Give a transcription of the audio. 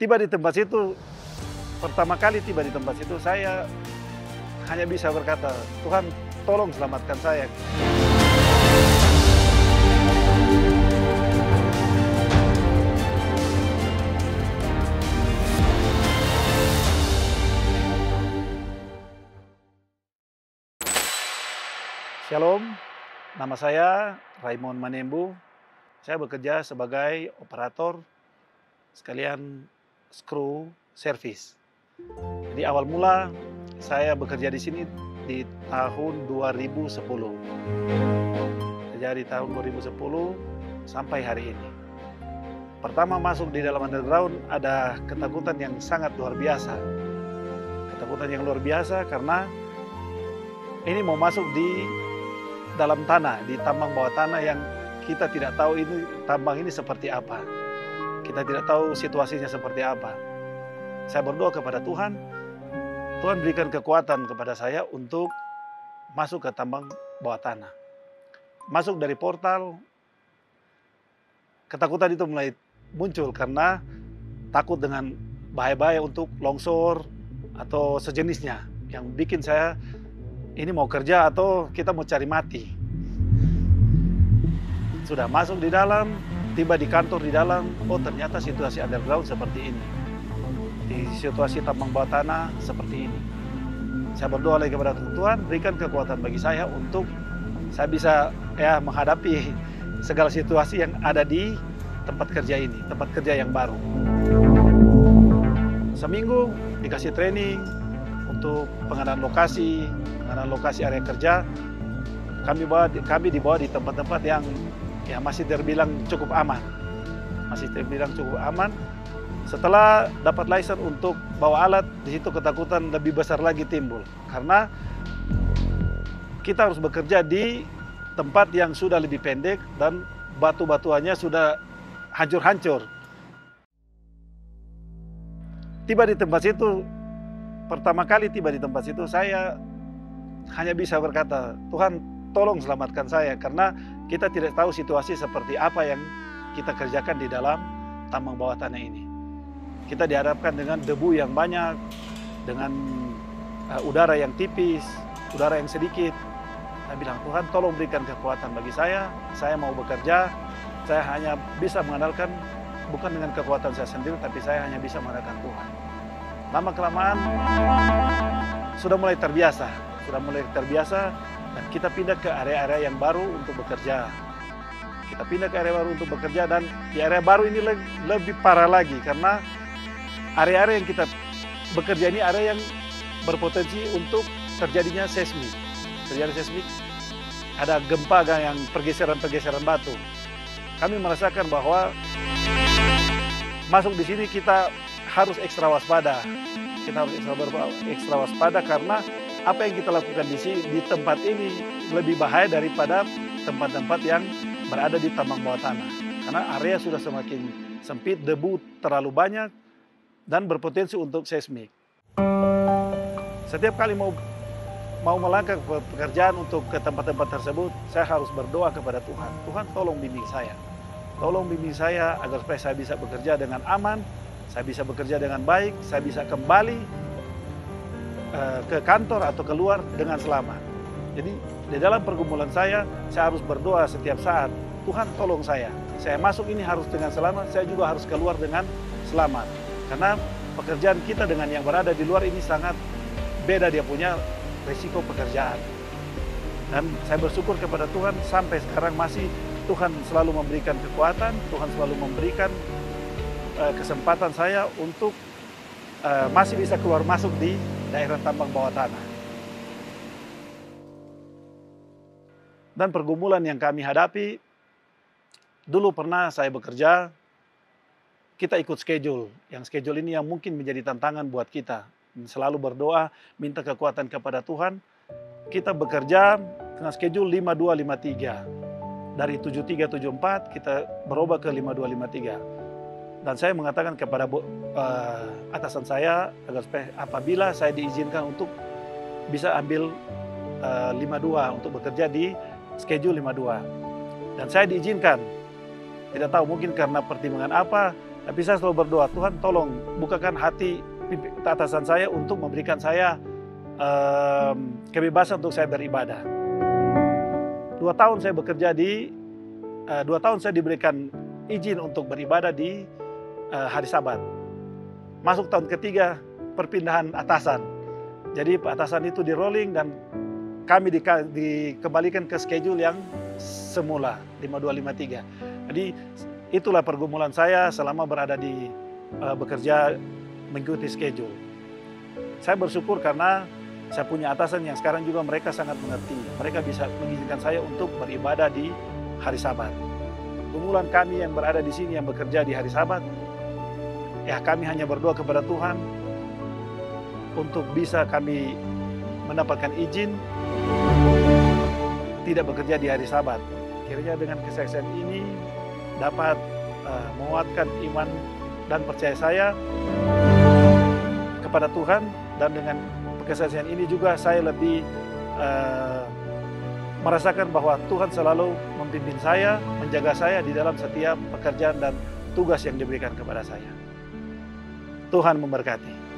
Tiba di tempat situ, pertama kali tiba di tempat situ, saya hanya bisa berkata, Tuhan tolong selamatkan saya. Shalom, nama saya Raymond Manembu. Saya bekerja sebagai operator sekalian skru service. Jadi awal mula saya bekerja di sini di tahun 2010. Jadi tahun 2010 sampai hari ini. Pertama masuk di dalam underground ada ketakutan yang sangat luar biasa. Ketakutan yang luar biasa karena ini mau masuk di dalam tanah, di tambang bawah tanah yang kita tidak tahu ini tambang ini seperti apa. Kita tidak tahu situasinya seperti apa. Saya berdoa kepada Tuhan, Tuhan berikan kekuatan kepada saya untuk masuk ke tambang bawah tanah. Masuk dari portal, ketakutan itu mulai muncul karena takut dengan bahaya-bahaya untuk longsor atau sejenisnya yang bikin saya ini mau kerja atau kita mau cari mati. Sudah masuk di dalam, tiba di kantor di dalam, oh ternyata situasi underground seperti ini. Di situasi tambang bawah tanah seperti ini. Saya berdoa lagi kepada Tuhan, berikan kekuatan bagi saya untuk saya bisa menghadapi segala situasi yang ada di tempat kerja ini, tempat kerja yang baru. Seminggu dikasih training untuk pengenalan lokasi area kerja. Kami dibawa di tempat-tempat yang masih terbilang cukup aman. Setelah dapat license untuk bawa alat, di situ ketakutan lebih besar lagi timbul. Karena kita harus bekerja di tempat yang sudah lebih pendek dan batu-batuannya sudah hancur-hancur. Tiba di tempat situ, pertama kali tiba di tempat situ, saya hanya bisa berkata, Tuhan tolong selamatkan saya. Karena kita tidak tahu situasi seperti apa yang kita kerjakan di dalam tambang bawah tanah ini. Kita dihadapkan dengan debu yang banyak, dengan udara yang tipis, udara yang sedikit. Saya bilang, Tuhan tolong berikan kekuatan bagi saya mau bekerja, saya hanya bisa mengandalkan, bukan dengan kekuatan saya sendiri, tapi saya hanya bisa mengandalkan Tuhan. Lama-kelamaan sudah mulai terbiasa dan kita pindah ke area-area yang baru untuk bekerja. Dan di area baru ini lebih parah lagi karena area-area yang kita bekerja ini area yang berpotensi untuk terjadinya seismik. Ada gempa yang pergeseran ada Kami merasakan bahwa masuk di sini kita harus ekstra waspada. Karena apa yang kita lakukan di tempat ini lebih bahaya daripada tempat-tempat yang berada di tambang bawah tanah. Karena area sudah semakin sempit, debu terlalu banyak, dan berpotensi untuk seismik. Setiap kali mau melangkah ke pekerjaan untuk ke tempat-tempat tersebut, saya harus berdoa kepada Tuhan. Tuhan tolong bimbing saya. Tolong bimbing saya agar supaya saya bisa bekerja dengan aman, saya bisa bekerja dengan baik, saya bisa kembali ke kantor atau keluar dengan selamat. Jadi di dalam pergumulan saya harus berdoa setiap saat, Tuhan tolong saya. Saya masuk ini harus dengan selamat, saya juga harus keluar dengan selamat. Karena pekerjaan kita dengan yang berada di luar ini sangat beda, dia punya risiko pekerjaan. Dan saya bersyukur kepada Tuhan sampai sekarang masih Tuhan selalu memberikan kekuatan, Tuhan selalu memberikan kesempatan saya untuk masih bisa keluar masuk di daerah tambang bawah tanah. Dan pergumulan yang kami hadapi, dulu pernah saya bekerja, kita ikut schedule. Yang schedule ini yang mungkin menjadi tantangan buat kita. Selalu berdoa, minta kekuatan kepada Tuhan. Kita bekerja dengan schedule 5253. Dari 7374 kita berubah ke 5253. Dan saya mengatakan kepada atasan saya agar apabila saya diizinkan untuk bisa ambil 52 untuk bekerja di schedule 52. Dan saya diizinkan. Tidak tahu mungkin karena pertimbangan apa, Tapi saya selalu berdoa, Tuhan tolong bukakan hati atasan saya untuk memberikan saya kebebasan untuk saya beribadah. 2 tahun saya bekerja 2 tahun saya diberikan izin untuk beribadah di hari Sabat. Masuk tahun ketiga perpindahan atasan. Jadi atasan itu di rolling dan kami dikembalikan ke schedule yang semula 5253. Jadi itulah pergumulan saya selama berada di bekerja mengikuti schedule. Saya bersyukur karena saya punya atasan yang sekarang juga mereka sangat mengerti. Mereka bisa mengizinkan saya untuk beribadah di hari Sabat. Pergumulan kami yang berada di sini yang bekerja di hari Sabat, ya kami hanya berdoa kepada Tuhan untuk bisa kami mendapatkan izin tidak bekerja di hari Sabat. Kiranya dengan kesaksian ini dapat menguatkan iman dan percaya saya kepada Tuhan, dan dengan kesaksian ini juga saya lebih merasakan bahwa Tuhan selalu mempimpin saya, menjaga saya di dalam setiap pekerjaan dan tugas yang diberikan kepada saya. Tuhan memberkati.